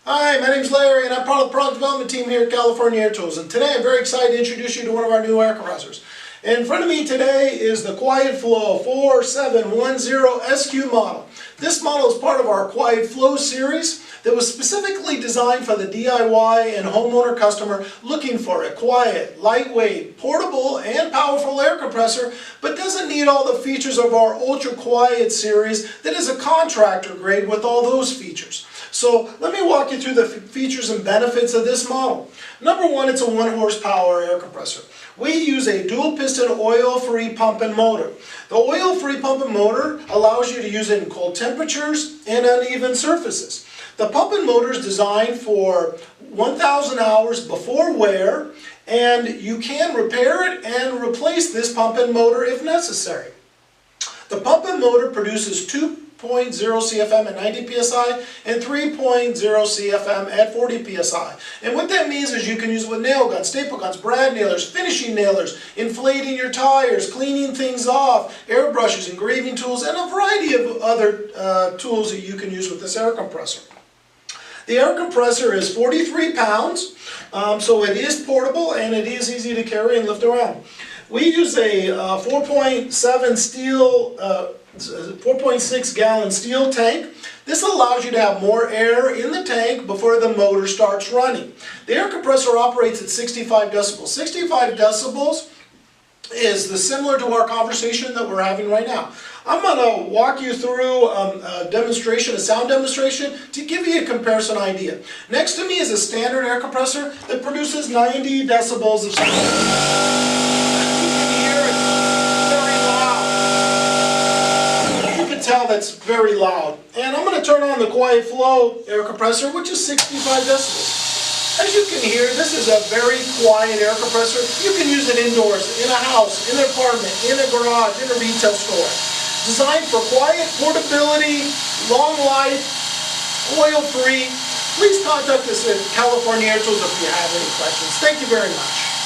Hi, my name's Larry and I'm part of the product development team here at California Air Tools, and today I'm very excited to introduce you to one of our new air compressors. In front of me today is the Quiet Flow 4710SQ model. This model is part of our Quiet Flow series that was specifically designed for the DIY and homeowner customer looking for a quiet, lightweight, portable, and powerful air compressor, but doesn't need all the features of our Ultra Quiet series that is a contractor grade with all those features. So let me walk you through the features and benefits of this model. Number one, it's a 1 horsepower air compressor. We use a dual piston oil-free pump and motor. The oil-free pump and motor allows you to use it in cold temperatures and uneven surfaces. The pump and motor is designed for 1,000 hours before wear, and you can repair it and replace this pump and motor if necessary. The pump and motor produces 2.0 CFM at 90 psi and 3.0 CFM at 40 psi. And what that means is you can use it with nail guns, staple guns, brad nailers, finishing nailers, inflating your tires, cleaning things off, airbrushes, engraving tools, and a variety of other tools that you can use with this air compressor. The air compressor is 43 pounds, so it is portable and it is easy to carry and lift around. We use a 4.6 gallon steel tank. This allows you to have more air in the tank before the motor starts running. The air compressor operates at 65 decibels. 65 decibels is similar to our conversation that we're having right now. I'm going to walk you through a demonstration, a sound demonstration, to give you a comparison idea. Next to me is a standard air compressor that produces 90 decibels of sound. Tell that's very loud. And I'm going to turn on the Quiet Flow air compressor, which is 65 decibels. As you can hear, this is a very quiet air compressor. You can use it indoors, in a house, in an apartment, in a garage, in a retail store. Designed for quiet, portability, long life, oil-free. Please contact us at California Air Tools if you have any questions. Thank you very much.